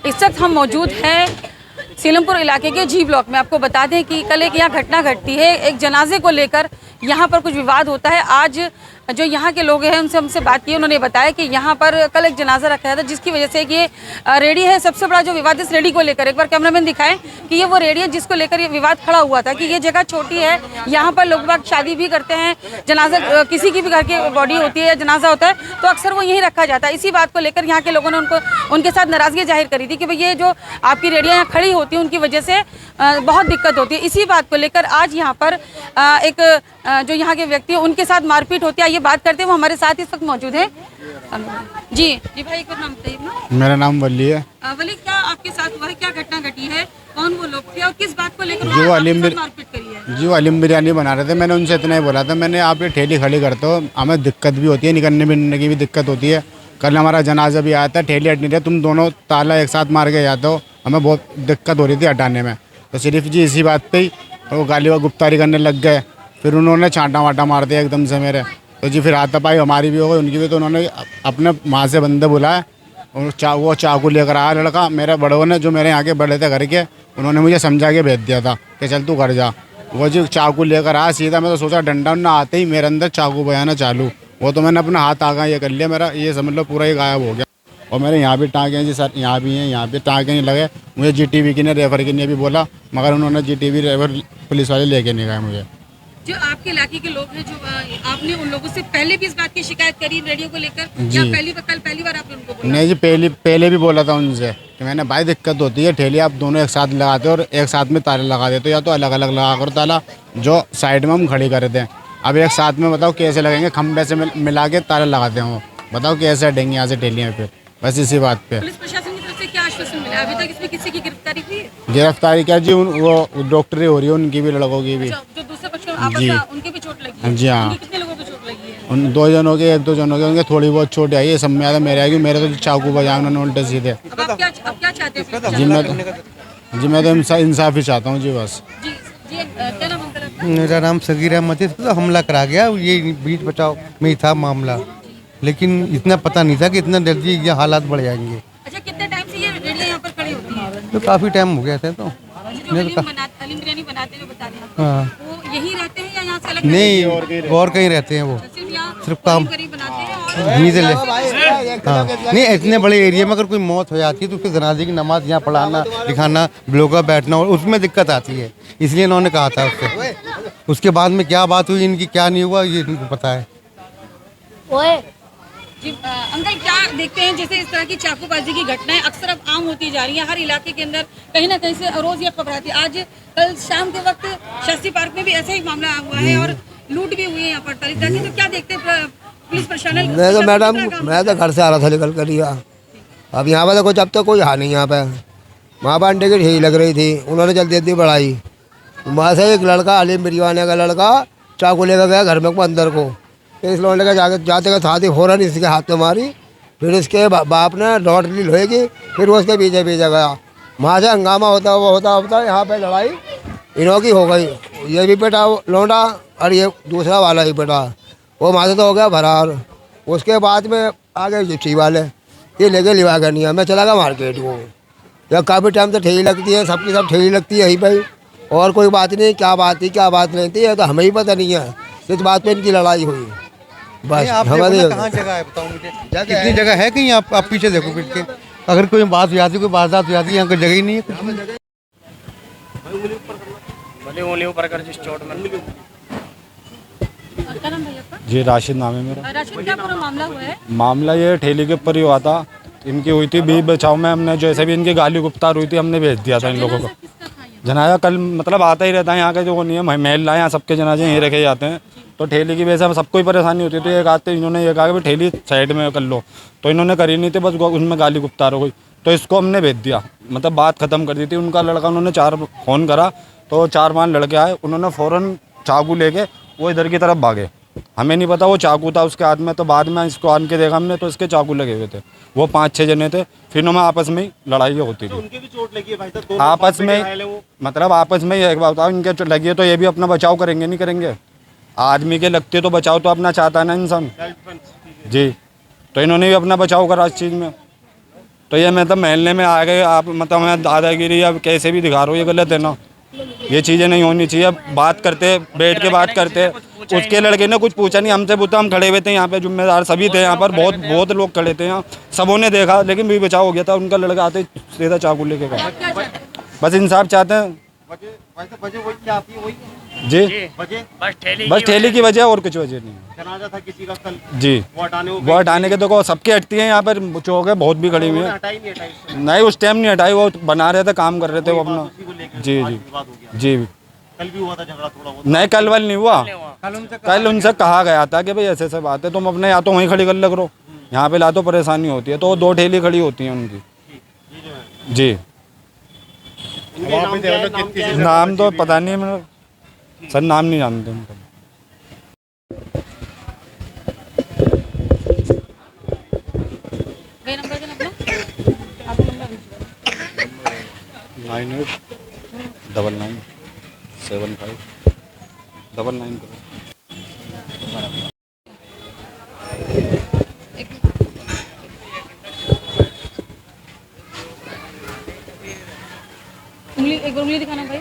इस वक्त हम मौजूद हैं सीलमपुर इलाके के जी ब्लॉक में। आपको बता दें कि कल एक यहाँ घटना घटती है, एक जनाजे को लेकर यहाँ पर कुछ विवाद होता है। आज जो यहाँ के लोग हैं उनसे हमसे बात की, उन्होंने बताया कि यहाँ पर कल एक जनाजा रखा था, जिसकी वजह से ये रेडी है। सबसे बड़ा जो विवाद इस रेडी को लेकर, एक बार कैमरामैन दिखाएं कि ये वो रेडी है जिसको लेकर ये विवाद खड़ा हुआ था कि ये जगह छोटी है, यहाँ पर लोग बाग शादी भी करते हैं, जनाजा किसी की भी घर की बॉडी होती है या जनाजा होता है तो अक्सर वो यहीं रखा जाता है। इसी बात को लेकर यहाँ के लोगों ने उनके साथ नाराजगी जाहिर करी थी कि भाई ये जो आपकी रेडियाँ यहाँ खड़ी होती हैं उनकी वजह से बहुत दिक्कत होती है। इसी बात को लेकर आज यहाँ पर एक जो यहाँ के व्यक्ति हैं उनके साथ मारपीट होती है। ये बात करते हैं, वो हमारे साथ इस वक्त मौजूद है। जी जी भाई, एक बार नाम बताइए ना। मेरा नाम वली है। वली, क्या आपके साथ हुआ है, क्या घटना घटी है, कौन वो लोग थे और किस बात को लेकर मारपीट करी है? जो हलीम बिरयानी बना रहे थे, मैंने उनसे इतना ही बोला था, मैंने आप ये ठेली खड़ी करते हो, हमें दिक्कत भी होती है, निकलने बिकने की भी दिक्कत होती है। कल हमारा जनाजा भी आया था, ठेली हट नहीं रही, तुम दोनों ताला एक साथ मार के जाते हो, हमें बहुत दिक्कत हो रही थी हटाने में। तो सिर्फ जी इसी बात पे ही वो गाली व गुप्तारी करने लग गए। फिर उन्होंने छांटा वाटा मार दिया एकदम से मेरे। तो जी फिर हाथापाई हमारी भी हो गई, उनकी भी। तो उन्होंने अपने माँ से बंदे बुलाए और वो चाकू लेकर आया लड़का। मेरे बड़ों ने, जो मेरे यहाँ के बड़े थे घर के, उन्होंने मुझे समझा के भेज दिया था कि चल तू घर जा। वो जी चाकू लेकर आया सीधा। मैं तो सोचा डंडा उन्ना आते ही मेरे अंदर चाकू बजाना चालू। वो तो मैंने अपना हाथ आगा ये कर लिया, मेरा ये समझ लो पूरा ही गायब हो गया। और मेरे यहाँ भी टाँगे हैं जी सर, यहाँ भी हैं, यहाँ भी टाँगे नहीं लगे। मुझे जीटीवी की ने रेफर की ने भी बोला, मगर उन्होंने जीटीवी रेफर पुलिस वाले लेके नहीं गए मुझे। जो आपके इलाके के लोग हैं, जो आपने उन लोगों से पहले भी इस बात की शिकायत करी रेडियो को लेकर, या पहली बार आपने उनको बोला? नहीं जी, पहले भी बोला था उनसे कि मैंने भाई दिक्कत होती है, ठेली आप दोनों एक साथ लगाते हो और एक साथ में ताले लगा देते हो, या तो अलग अलग लगा कर ताला जो साइड में हम खड़ी कर दें। अब एक साथ में बताओ कैसे लगेंगे, खंबे से मिला के ताले लगाते हैं, बताओ कैसे हटेंगे यहाँ से ठेलियाँ पे। बस इसी बात पे पुलिस प्रशासन की तरफ से क्या आश्वासन मिला? अभी तक इसमें किसी की गिरफ्तारी हुई है? गिरफ्तारी क्या जी, वो डॉक्टरी हो रही है उनकी भी, लड़कों की भी। जो दूसरे पक्ष में उनके भी चोट लगी है? जी हाँ। कितने लोगों को चोट लगी है? उन 2 जनों के, 1-2 जनों के, उनके थोड़ी बहुत चोट आई है। सब में आया मेरे आएगी, मेरे तो चाकू बजाए उन्होंने उल्टे सीधे। अब आप क्या चाहते हैं? जी मैं तो इंसाफ ही चाहता हूँ जी, बस। क्या नाम है? मेरा नाम सगीर अहमद है। तो हमला करा गया, ये बीच बचाव में ही था मामला, लेकिन इतना पता नहीं था कि इतना जल्दी ये हालात बढ़ जाएंगे। अच्छा, कितने टाइम से ये रेडियां यहाँ पर खड़ी होती हैं? तो काफ़ी टाइम हो गया था। तो हलीम बिरयानी बनाते हुए बता रहे हैं, हाँ, वो यहीं रहते हैं या यहाँ से अलग? नहीं, और कहीं रहते हैं वो, सिर्फ काम बनाते हैं यहीं से ले। हाँ, नहीं, इतने बड़े एरिया में अगर कोई मौत हो जाती है तो उसके जनाजे की नमाज यहाँ पढ़ाना लिखाना, ब्लॉकर बैठना, और उसमें दिक्कत आती है। इसलिए इन्होंने कहा था उसके बाद में क्या बात हुई इनकी, क्या नहीं हुआ, ये इनको पता है। जी अंकल, क्या देखते हैं जैसे इस तरह की चाकूबाजी की घटनाएं अक्सर अब आम होती जा रही हैं हर इलाके के अंदर, कहीं ना कहीं से रोज ये खबर आती है। आज कल शाम के वक्त शास्त्री पार्क में भी ऐसा ही मामला हुआ है और लूट भी हुई है यहाँ पर तरह की। तो क्या देखते हैं पुलिस प्रशासन? मैं तो मैडम, मैं तो घर से आ रहा था निकल कर, अब यहाँ पर तो जब तक कोई नहीं यहाँ पे। वहाँ पर अंडे की ढेरी लग रही थी, उन्होंने जल्दी जल्दी बढ़ाई। वहाँ से एक लड़का, हलीम बिरयानी का लड़का, चाकू लेकर गया घर में को अंदर को। इस लौंडे का जाते का साथ ही फ़ौरन इसके हाथ में मारी। फिर इसके बाप ने लौट ली लोहेगी, फिर वो उसके पीछे गया। वहाँ से हंगामा होता यहाँ पे लड़ाई इन्हों की हो गई। ये भी बेटा लौंडा और ये दूसरा वाला ही बेटा, वो वहाँ से तो हो गया फरार। उसके बाद में आ गए जिप्सी वाले, ये लेके लिवा करनी है। मैं चला गया मार्केट को, जब काफ़ी टाइम से ठेली लगती है, सबकी सब ठेली लगती है यहीं पर, और कोई बात नहीं, क्या बात थी क्या बात नहीं थी ये तो हमें ही पता नहीं है। इस बात पे इनकी लड़ाई हुई बस। हमारी कहाँ जगह है बताओ मुझे, कितनी जगह है कहीं? आप पीछे देखो पीट के, अगर कोई बात हो जाती, कोई वारदात हो जाती है, यहाँ कोई जगह ही नहीं है। ऊपर कर जिस चोट में। क्या नाम भैया आपका? जी राशिद नाम है मेरा। राशिद, क्या पूरा मामला हुआ है? मामला ये ठेली के ऊपर ही हुआ था, इनकी हुई थी बीच बचाव में। हमने जैसे भी इनकी गाली गुप्तार हुई थी, हमने भेज दिया था इन लोगों को। जनाजा कल मतलब आता ही रहता है यहाँ के, जो नहीं है महल लाए, यहाँ सबके जनाजे यहीं रखे जाते हैं। तो ठेली की वजह से सबको ही परेशानी होती थी। एक आते इन्होंने ये कहा कि ठेली साइड में कर लो, तो इन्होंने करी नहीं थी, बस उनमें गाली गुप्तार हो गई। तो इसको हमने भेज दिया, मतलब बात ख़त्म कर दी थी। उनका लड़का, उन्होंने 4 फ़ोन करा तो 4-5 लड़के आए, उन्होंने फ़ौरन चाकू लेके वो इधर की तरफ भागे। हमें नहीं पता वो चाकू था उसके हाथ में, तो बाद में इसको आन के देखा हमने तो इसके चाकू लगे हुए थे। वो 5-6 जने थे, फिर उनमें आपस में ही लड़ाई होती थी। उनकी भी चोट लगी है भाई साहब, आपस में, मतलब आपस में एक बात बताओ, इनके चोट लगी है तो ये भी अपना बचाव करेंगे नहीं करेंगे? आदमी के लगते तो बचाव तो अपना चाहता है ना इंसान जी, तो इन्होंने भी अपना बचाव करा इस चीज़ में। तो ये मतलब महल्ले में आ गए आप, मतलब हमें दादागिरी अब कैसे भी दिखा रहे हो, ये गलत है ना। ये चीज़ें नहीं होनी चाहिए। बात करते, बैठ के बात करते। उसके लड़के ने कुछ पूछा नहीं हमसे, पूछा, हम खड़े हुए थे यहाँ पे, जिम्मेदार सभी थे यहाँ पर, बहुत लोग खड़े थे यहाँ, सबों ने देखा, लेकिन भी बचाव हो गया था। उनका लड़का आते सीधा चाकू लेके गया। बस इंसाफ चाहते हैं जी, बस ठेली की वजह और कुछ वजह नहीं। जनाजा था किसी का कल, जी, वो हटाने के देखो सबके हटती हैं यहाँ पर, चौक है बहुत भी खड़ी हुई है। हटाई नहीं हटाई, नहीं उस टाइम नहीं हटाई, वो बना रहे थे, काम कर रहे थे वो अपना। जी जी जी, कल भी हुआ था झगड़ा थोड़ा बहुत। नहीं कल वल नहीं हुआ, कल उनसे कहा गया था कि भाई ऐसे ऐसे बात है, तुम अपने या तो वहीं खड़ी कर लग रहो, यहाँ पे ला तो परेशानी होती है। तो 2 ठेली खड़ी होती हैं उनकी। जी, नाम तो पता नहीं है सर, नाम नहीं जानते उनका। नंबर देना अपना, आप नंबर 98997599 करो। उंगली, एक बार उंगली दिखाना भाई।